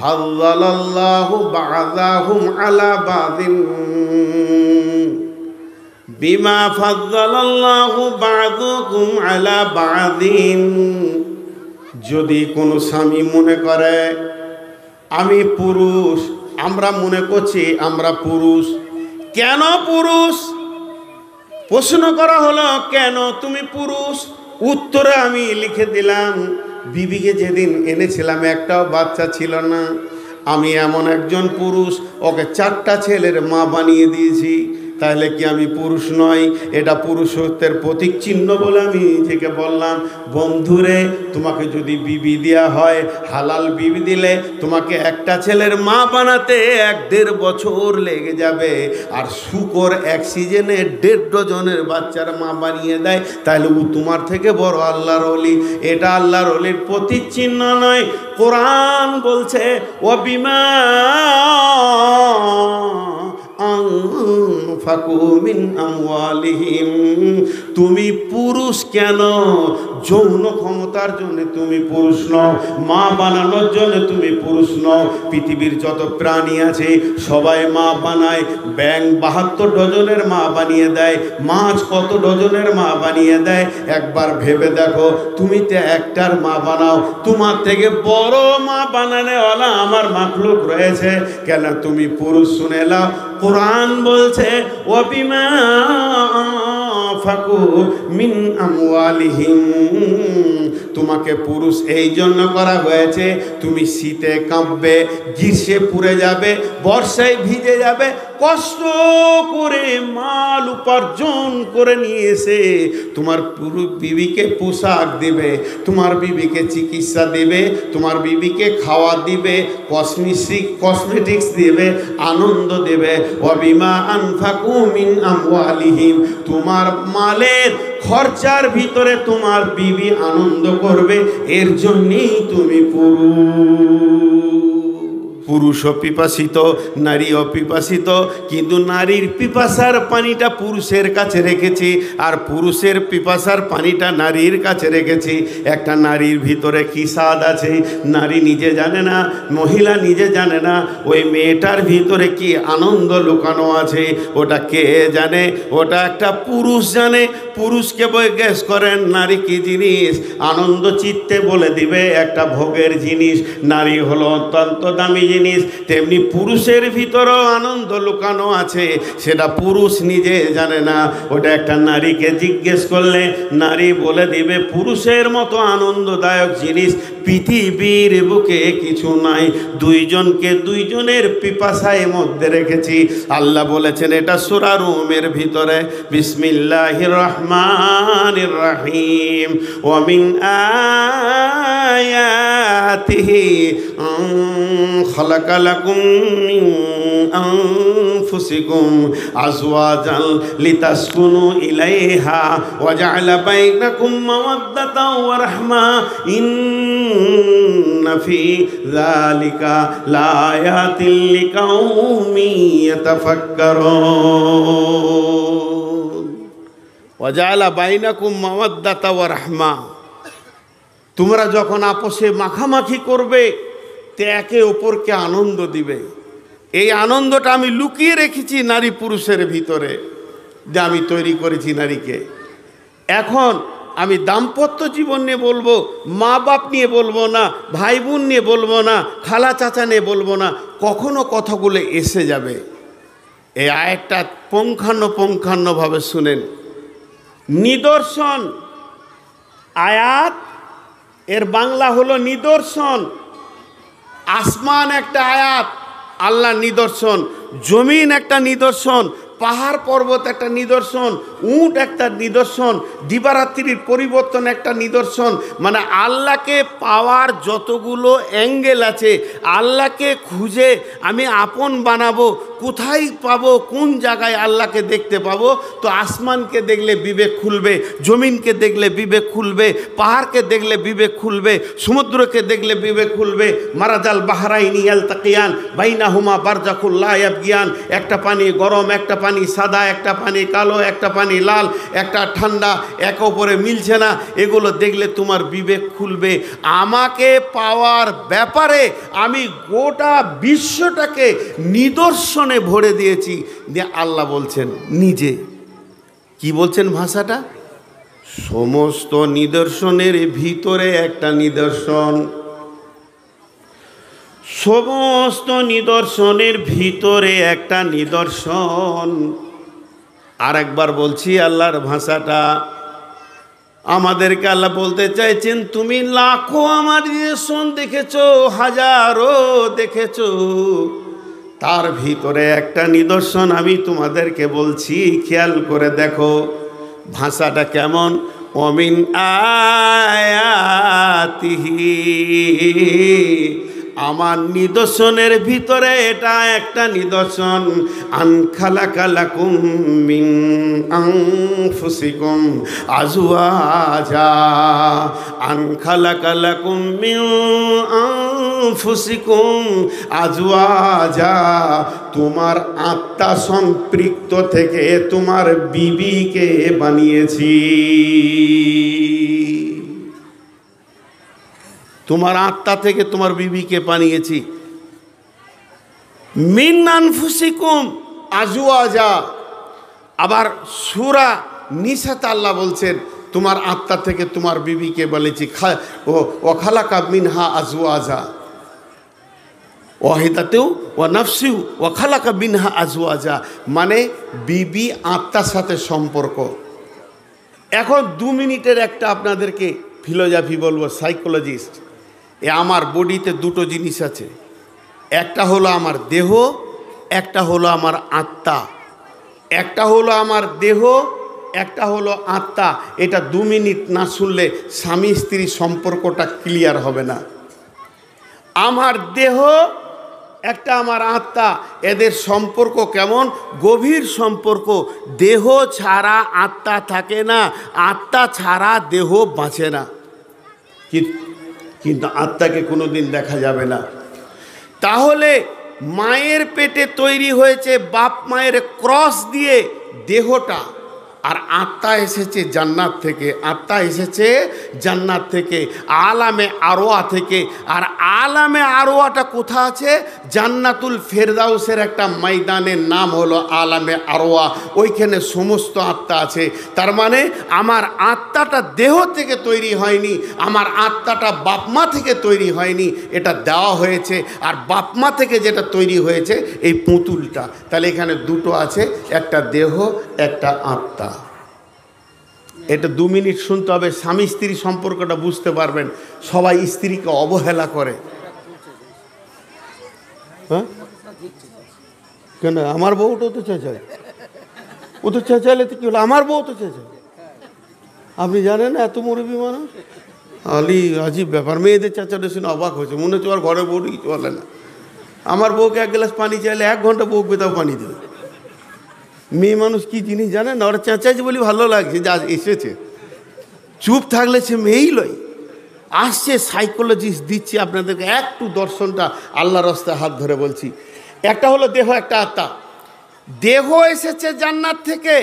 ফাদ্দালাল্লাহু বা'দাহুম আলা বা'দিন, বিমা ফাদ্দালাল্লাহু বা'দাকুম আলা বা'দিন। যদি কোনো স্বামী মনে করে আমি পুরুষ, আমরা মনে করছি আমরা পুরুষ। কেন পুরুষ? প্রশ্ন করা হলো কেন তুমি পুরুষ? উত্তরে আমি লিখে দিলাম, বিবিকে যেদিন এনেছিলাম একটাও বাচ্চা ছিল না, আমি এমন একজন পুরুষ, ওকে 4টা ছেলের মা বানিয়ে দিয়েছি। তাহলে কি আমি পুরুষ নই? এটা পুরুষত্বের প্রতীক চিহ্ন বলে আমি নিজেকে বললাম। বন্ধুরে, তোমাকে যদি বিবি দেওয়া হয়, হালাল বিবি দিলে তোমাকে একটা ছেলের মা বানাতে 1-1.5 বছর লেগে যাবে। আর শুকর এক সিজনে 1.5 ডজনের বাচ্চার মা বানিয়ে দেয়, তাহলে ও তোমার থেকে বড় আল্লাহর ওলি। এটা আল্লাহর ওলির প্রতীক চিহ্ন নয়। কোরআন বলছে ওয়াবিমা আনফাকু মিন আমওয়ালিহিম। তুমি পুরুষ কেন? যৌন ক্ষমতার জন্য তুমি পুরুষ নও, মা বানানোর জন্য তুমি পুরুষ নও। পৃথিবীর যত প্রাণী আছে সবাই মা বানায়। ব্যাঙ 72 ডজনের মা বানিয়ে দেয়, মাছ কত ডজনের মা বানিয়ে দেয়। একবার ভেবে দেখো, তুমি তো একটার মা বানাও, তোমার থেকে বড় মা বানানোওয়ালা আমার মাখলুক রয়েছে। কেন তুমি পুরুষ? শুনে নাও, কোরআন বলছে ওয়াবিমা আনফাকু মিন আমওয়ালিহিম। তোমাকে পুরুষ এই জন্য করা হয়েছে, তুমি শীতে কাঁপবে, গ্রীষ্মে পুড়ে যাবে, বর্ষায় ভিজে যাবে, কষ্ট করে মাল উপার্জন করে নিয়ে এসে তোমার বিবিকে পোশাক দিবে, তোমার বিবিকে চিকিৎসা দিবে, তোমার বিবিকে খাওয়া দিবে, কসমেটিক্স দিবে, আনন্দ দেবে। ওয়াবিমা আনফাকু মিন আমওয়ালিহিম। তোমার মালের খরচার ভিতরে তোমার বিবি আনন্দ করবে, এর জন্যই তুমি পুরুষও পিপাসিত, নারীও পিপাসিত। কিন্তু নারীর পিপাসার পানিটা পুরুষের কাছে রেখেছি, আর পুরুষের পিপাসার পানিটা নারীর কাছে রেখেছি। একটা নারীর ভিতরে কি স্বাদ আছে নারী নিজে জানে না, মহিলা নিজে জানে না। ওই মেয়েটার ভিতরে কি আনন্দ লুকানো আছে ওটা কে জানে? ওটা একটা পুরুষ জানে। পুরুষকে জিজ্ঞেস করেন নারী কি জিনিস, আনন্দ চিত্তে বলে দিবে একটা ভোগের জিনিস। নারী হলো অত্যন্ত দামি জিনিস। তেমনি পুরুষের ভিতরেও আনন্দ লুকানো আছে, সেটা পুরুষ নিজে জানে না। ওটা একটা নারীকে জিজ্ঞেস করলে নারী বলে দিবে পুরুষের মতো আনন্দদায়ক জিনিস পৃথিবীর বুকে কিছু নাই। দুইজনকে দুইজনের পিপাসায় মধ্যে রেখেছি। আল্লাহ বলেছেন এটা সূরা রুমের ভিতরে, বিসমিল্লাহির রহমানির রহিম। ওয়া মিন আয়াতিহি খালাকা লাকুম মিন আনফুসিকুম আজওয়াজান লিতাসকুনু ইলাইহা ওয়া জাআলা বাইনাকুম মাওয়াদ্দাতাও ওয়া রাহমা ইন্না ফি যালিকা লাআয়াতিন লিকাউমিন ইয়াতাফাক্কারুন। ওয়া জাআলা বাইনাকুম মাওয়াদ্দাতা ওয়া রাহমা। তোমরা যখন আপোষে মাখামাখি করবে তে একে অপরকে আনন্দ দিবে। এই আনন্দটা আমি লুকিয়ে রেখেছি নারী পুরুষের ভিতরে, যে আমি তৈরি করেছি নারীকে। এখন আমি দাম্পত্য জীবন নিয়ে বলবো, মা বাপ নিয়ে বলবো না, ভাই বোন নিয়ে বলবো না, খালা চাচা নিয়ে বলবো না। কখনো কথাগুলো এসে যাবে। এই আয়াতটা পুঙ্খানুপুঙ্খানুভাবে শুনেন। নিদর্শন আয়াত, এর বাংলা হলো নিদর্শন। আসমান একটা আয়াত, আল্লাহ নিদর্শন। জমিন একটা নিদর্শন, পাহাড় পর্বত একটা নিদর্শন, উট একটা নিদর্শন, দিবারাত্রির পরিবর্তন একটা নিদর্শন। মানে আল্লাহকে পাওয়ার যতগুলো অ্যাঙ্গেল আছে, আল্লাহকে খুঁজে আমি আপন বানাবো, কোথায় পাবো, কোন জায়গায় আল্লাহকে দেখতে পাবো? তো আসমানকে দেখলে বিবেক খুলবে, জমিনকে দেখলে বিবেক খুলবে, পাহাড়কে দেখলে বিবেক খুলবে, সমুদ্রকে দেখলে বিবেক খুলবে। মারাজাল বাহরাইনি ইয়ালতাকিয়ান বাইনাহুমা বারজাখুল লা ইয়াবগিয়ান, একটা পানি গরম, একটা পানি সাদা, একটা পানি কালো, একটা পানি লাল, একটা ঠান্ডা, একে অপরে মিলছে না। এগুলো দেখলে তোমার বিবেক খুলবে। আমাকে পাওয়ার ব্যাপারে আমি গোটা বিশ্বটাকে নিদর্শনে ভরে দিয়েছি। দিয়ে আল্লাহ বলছেন নিজে, কি বলছেন ভাষাটা? সমস্ত নিদর্শনের ভিতরে একটা নিদর্শন, সমস্ত নিদর্শনের ভিতরে একটা নিদর্শন। আর একবার বলছি আল্লাহর ভাষাটা, আমাদেরকে আল্লাহ বলতে চাইছেন তুমি লাখো আমার নিদর্শন দেখেছো, হাজারো দেখেছো, তার ভিতরে একটা নিদর্শন আমি তোমাদেরকে বলছি, খেয়াল করে দেখো। ভাষাটা কেমন? অমিন আয়াতিহি, আমার নিদর্শনের ভিতরে এটা একটা নিদর্শন। আন খালাকা লাকুম মিন আনফুসিকুম আজওয়াজা, আন খালাকা লাকুম মিন আনফুসিকুম আজওয়াজা, তোমার আত্মা সম্পৃক্ত থেকে তোমার বিবিকে বানিয়েছি। তোমার আত্মা থেকে তোমার বিবিকে বানিয়েছি। মিন আনফুসিকুম আজওয়াজা। আবার সূরা নিসাতে আল্লাহ বলছেন তোমার আত্মা থেকে তোমার বিবিকে বলেছি। ও খালাকা মিনহা আজওয়াজা, ওয়াহিদাতেও ও নাফসিউ ও খালাকা মিনহা আজওয়াজা, মানে বিবি আত্মার সাথে সম্পর্ক। এখন 2 মিনিটের একটা আপনাদেরকে ফিলোসফি বলবো, সাইকোলজিস্ট। আমার বডিতে দুটো জিনিস আছে, একটা হলো আমার দেহ, একটা হলো আমার আত্মা। একটা হলো আমার দেহ, একটা হলো আত্মা। এটা 2 মিনিট না শুনলে স্বামী স্ত্রী সম্পর্কটা ক্লিয়ার হবে না। আমার দেহ, একটা আমার আত্মা, এদের সম্পর্ক কেমন? গভীর সম্পর্ক। দেহ ছাড়া আত্মা থাকে না, আত্মা ছাড়া দেহ বাঁচে না। কিন্তু আত্মাকে কোনোদিন দেখা যাবে না। তাহলে মায়ের পেটে তৈরি হয়েছে বাপ মায়ের ক্রস দিয়ে দেহটা, আর আত্মা এসেছে জান্নাত থেকে। আত্মা এসেছে জান্নাত থেকে, আলামে আরওয়া থেকে। আর আলামে আরওয়াটা কোথা আছে? জান্নাতুল ফেরদাউসের একটা ময়দানের নাম হলো আলামে আরওয়া। ওইখানে সমস্ত আত্মা আছে। তার মানে আমার আত্মাটা দেহ থেকে তৈরি হয়নি, আমার আত্মাটা বাপমা থেকে তৈরি হয়নি, এটা দেওয়া হয়েছে। আর বাপমা থেকে যেটা তৈরি হয়েছে এই পুতুলটা। তাহলে এখানে দুটো আছে, একটা দেহ, একটা আত্মা। এটা 2 মিনিট শুনতে হবে, স্বামী স্ত্রী সম্পর্কটা বুঝতে পারবেন। সবাই স্ত্রীকে অবহেলা করে। হ্যাঁ কেন? আমার বউটাও তো চেঁচায়, ও তো চেঁচালে তো কি হলো, আমার বউ তো চেঁচায়। আপনি জানেন না এত মুরব্বী মানুষ? আলি আজীব ব্যাপার, মেয়েদের চেঁচাটা শুনে অবাক হয়েছে, মনে হচ্ছে আর ঘরে বউ কিছু বলে না। আমার বউকে 1 গ্লাস পানি চাইলে 1 ঘন্টা বউকে তাও পানি দেবে। মেয়ে মানুষ কি জিনিস জানেন না, ওরা চেঁচাইছে বলি ভালো লাগছে যে আজ এসেছে। চুপ থাকলে সে মেয়েই লয়। আসছে সাইকোলজিস্ট দিচ্ছি আপনাদেরকে একটু দর্শনটা আল্লাহর রাস্তায় হাত ধরে বলছি। একটা হলো দেহ, একটা আত্মা। দেহ এসেছে জান্নাত থেকে,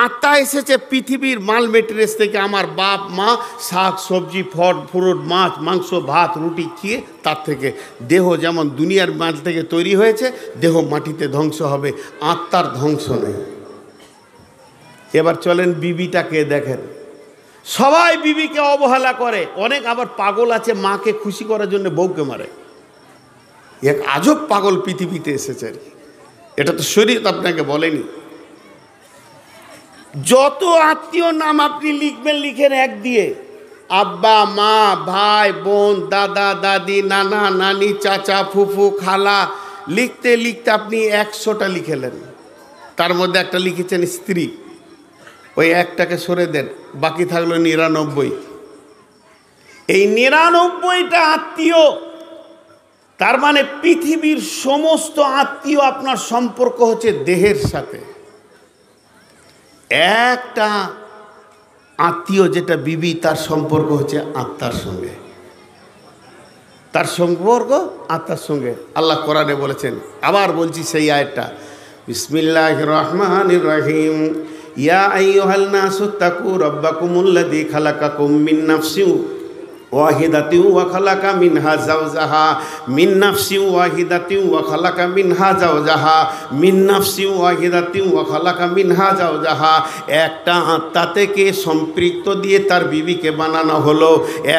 আত্মা এসেছে পৃথিবীর মাল মেটেরিয়ালস থেকে। আমার বাপ মা শাক সবজি ফল ফ্রুট মাছ মাংস ভাত রুটি খেয়ে তার থেকে। দেহ যেমন দুনিয়ার মাল থেকে তৈরি হয়েছে, দেহ মাটিতে ধ্বংস হবে, আত্মার ধ্বংস নেই। এবার চলেন বিবিটাকে দেখেন। সবাই বিবিকে অবহেলা করে, অনেক আবার পাগল আছে মাকে খুশি করার জন্য বউকে মারে। এক আজব পাগল পৃথিবীতে এসেছে। এটা তো শরীয়ত আপনাকে বলেনি। যত আত্মীয় নাম আপনি লিখবেন, লিখেন 1 দিয়ে। আব্বা মা ভাই বোন দাদা দাদি নানা নানি চাচা ফুফু খালা, লিখতে লিখতে আপনি 100টা লিখেলেন। তার মধ্যে একটা লিখেছেন স্ত্রী, ওই একটাকে সরে দেন, বাকি থাকলো 99। এই 99টা আত্মীয় তার মানে পৃথিবীর সমস্ত আত্মীয় আপনার সম্পর্ক হচ্ছে দেহের সাথে। একটা আত্মীয় যেটা বিবি, তার সম্পর্ক হচ্ছে আত্মার সঙ্গে, তার সম্পর্ক আত্মার সঙ্গে। আল্লাহ কোরআনে বলেছেন, আবার বলছি সেই আয়াতটা, বিসমিল্লাহির রহমানির রহিম, ইয়া আইয়ুহান নাসু তাকু রাব্বাকুমুল্লাযী খালাকাকুম মিন নাফসিন ওয়াহিদাতিন ওয়া খালাকা মিনহা যাওজাহা, মিন নাফসিন ওয়াহিদাতিন ওয়া খালাকা মিনহা যাওজাহা, মিন নাফসিন ওয়াহিদাতিন ওয়া খালাকা মিনহা যাওজাহা। একটা আত্মা থেকে সম্পৃক্ত দিয়ে তার বিবিকে বানানো হলো,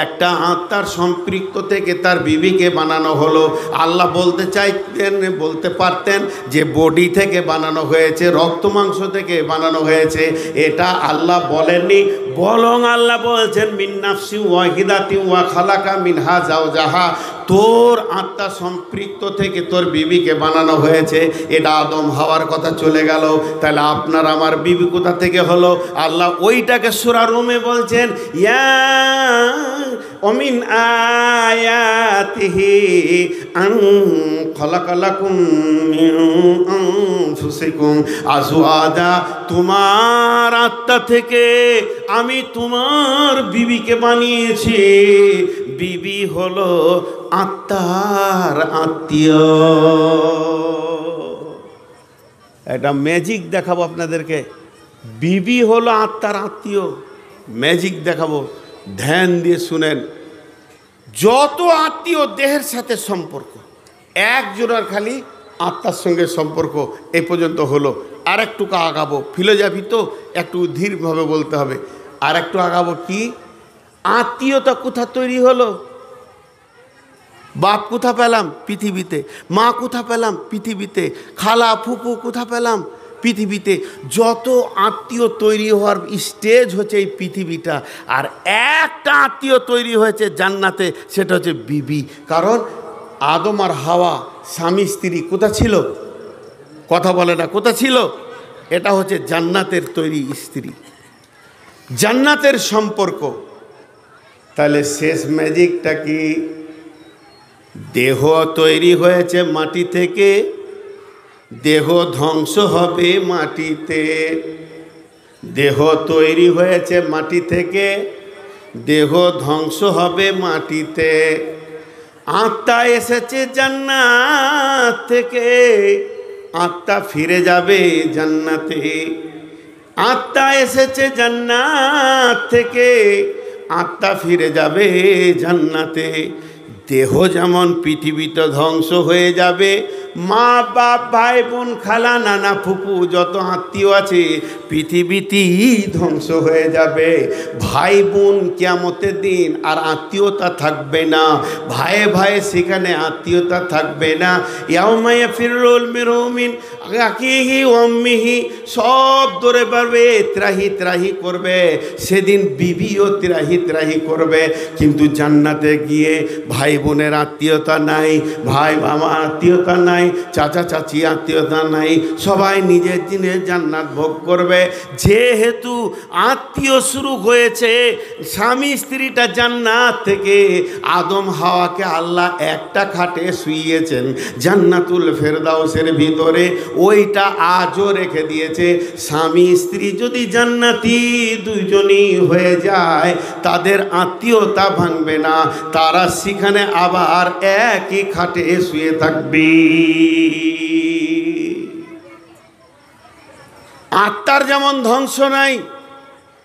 একটা আত্মার সম্পৃক্ত থেকে তার বিবিকে বানানো হলো। আল্লাহ বলতে চাইতেন, বলতে পারতেন যে বডি থেকে বানানো হয়েছে, রক্ত মাংস থেকে বানানো হয়েছে, এটা আল্লাহ বলেননি, বরং আল্লাহ বলছেন মিন নাফসিন ওয়াহিদাতিন ওয়া খালাকা মিনহা যাওজাহা, তোর আত্মা সম্পৃক্ত থেকে তোর বিবিকে বানানো হয়েছে। এটা আদম হাওয়ার কথা চলে গেল, তাহলে আপনার আমার বিবি কোথা থেকে হলো? আল্লাহ ওইটাকে সূরা রুমে বলছেন, ইয়া ওমিন আয়াতিহি আন খালাকালাকুম মিন আনফুসিকুম আজওয়াজা, তোমার আত্মা থেকে আমি তোমার বিবিকে বানিয়েছি। বিবি হলো আত্মার আত্মীয়। একটা ম্যাজিক দেখাবো আপনাদেরকে, বিবি হলো আত্মার আত্মীয়। ম্যাজিক দেখাবো, ধ্যান দিয়ে শুনেন। যত আত্মীয় দেহের সাথে সম্পর্ক, একজনের খালি আত্মার সঙ্গে সম্পর্ক এ পর্যন্ত হলো। আর একটু আগাবো, ফিলোজফি তো একটু ধীরভাবে বলতে হবে। আর একটু আগাবো, কি আত্মীয়তা কোথা তৈরি হলো? বাপ কোথা পেলাম? পৃথিবীতে। মা কোথা পেলাম? পৃথিবীতে। খালা ফুপু কোথা পেলাম? পৃথিবীতে। যত আত্মীয় তৈরি হওয়ার স্টেজ হচ্ছে এই পৃথিবীটা। আর একটা আত্মীয় তৈরি হয়েছে জান্নাতে, সেটা হচ্ছে বিবি। কারণ আদম আর হাওয়া স্বামী স্ত্রী কোথা ছিল? কথা বলে না, কোথা ছিল? এটা হচ্ছে জান্নাতের তৈরি স্ত্রী, জান্নাতের সম্পর্ক। তাহলে শেষ ম্যাজিকটা কি? দেহ তৈরি হয়েছে মাটি থেকে, দেহ ধ্বংস হবে মাটিতে। দেহ তৈরি হয়েছে মাটি থেকে, দেহ ধ্বংস হবে মাটিতে। আত্মা এসেছে জান্নাত থেকে, আত্মা ফিরে যাবে জান্নাতে। আত্মা এসেছে জান্নাত থেকে, আত্মা ফিরে যাবে জান্নাতে। দেহ যেমন পৃথিবীতে ধ্বংস হয়ে যাবে, মা বাপ ভাই বোন খালা নানা ফুপু যত আত্মীয় আছে পৃথিবীতেই ধ্বংস হয়ে যাবে। ভাই বোন কিয়ামতের দিন আর আত্মীয়তা থাকবে না, ভাই ভাই সেখানে আত্মীয়তা থাকবে না। ইয়াউমা ইয়াফিরুল মিরউ মিন আখিহি ওয়া উম্মিহি, সব দৌড়ে পারবে, ত্রাহি ত্রাহি করবে। সেদিন বিবিও ত্রাহি ত্রাহি করবে। কিন্তু জান্নাতে গিয়ে ভাই বোনের আত্মীয়তা নাই, ভাই মামা আত্মীয়তা নাই, চাচা চাচি আত্মীয়তা নাই। সবাই নিজের দিনের জান্নাত ভোগ করবে। যেহেতু আত্মীয় শুরু হয়েছে স্বামী স্ত্রীটা জান্নাত থেকে, আদম হাওয়াকে আল্লাহ একটা খাটে শুইয়েছেন জান্নাতুল ফেরদাউসের ভিতরে, ওইটা আজও রেখে দিয়েছে। স্বামী স্ত্রী যদি জান্নাতি দুইজনই হয়ে যায়, তাদের আত্মীয়তা ভাঙবে না, তারা সেখানে আবার একই খাটে শুয়ে থাকবে। আত্মার যেমন ধ্বংস নাই,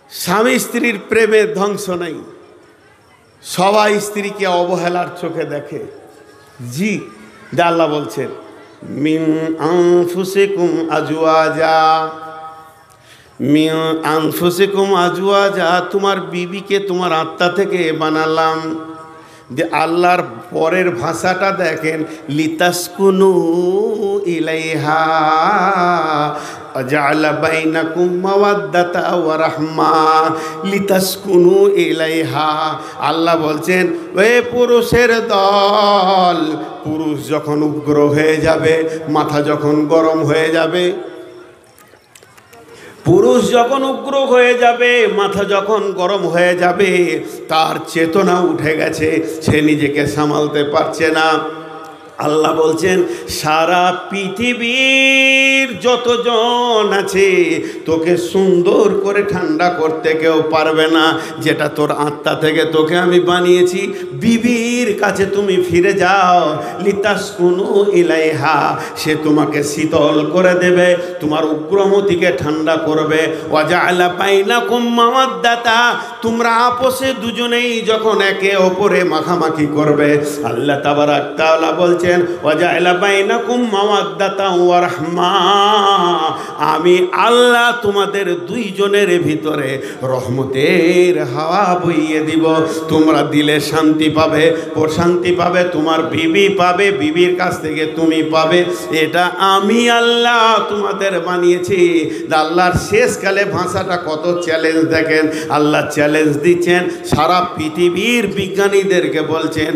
স্বামী স্ত্রীর প্রেমের ধ্বংস নাই। সবাই স্ত্রীকে অবহেলার চোখে দেখে। জি, আল্লাহ বলছেন মিন আনফুসিকুম আজওয়াজা, মিন আনফুসিকুম আজওয়াজা, তোমার বিবিকে তোমার আত্মা থেকে বানালাম। যে আল্লাহর পরের ভাষাটা দেখেন, লিতাসকুনু ইলাইহা জাআলা বাইনাকুম মাওয়াদ্দাতা ওয়া রাহমা, লিতাসকুনু ইলাইহা। আল্লাহ বলছেন, ওই পুরুষের দল, পুরুষ যখন উগ্র হয়ে যাবে, মাথা যখন গরম হয়ে যাবে, পুরুষ যখন উগ্র হয়ে যাবে, মাথা যখন গরম হয়ে যাবে, তার চেতনা উঠে গেছে, সে নিজেকে সামালতে পারছে না, আল্লাহ বলছেন সারা পৃথিবীর যতজন আছে তোকে সুন্দর করে ঠান্ডা করতে কেউ পারবে না। যেটা তোর আত্মা থেকে তোকে আমি বানিয়েছি, বিবির কাছে তুমি ফিরে যাও, লিতাসকুনু ইলাইহা, সে তোমাকে শীতল করে দেবে, তোমার উগ্রমতিকে ঠান্ডা করবে। ওয়াজআলা বাইনাকুম মাওয়াদ্দাতা, তোমরা আপোষে দুজনেই যখন একে অপরে মাখামাখি করবে, আল্লাহ তাবারাক তাআলা বলছেন ওয়াজআলা বাইনাকুম মাওয়াদ্দাতা ওয়া রাহমা, আমি আল্লাহ তোমাদের দুইজনের ভিতরে রহমতের হাওয়া বইয়ে দিব। তোমরা দিলে শান্তি পাবে, প্রশান্তি পাবে, তোমার বিবি পাবে, বিবির কাছ থেকে তুমি পাবে। এটা আমি আল্লাহ তোমাদের বানিয়েছি। আল্লাহর শেষকালে ভাষাটা কত চ্যালেঞ্জ দেখেন। আল্লাহ চ্যালেঞ্জ দিচ্ছেন, সারা পৃথিবীর বিজ্ঞানীদেরকে বলছেন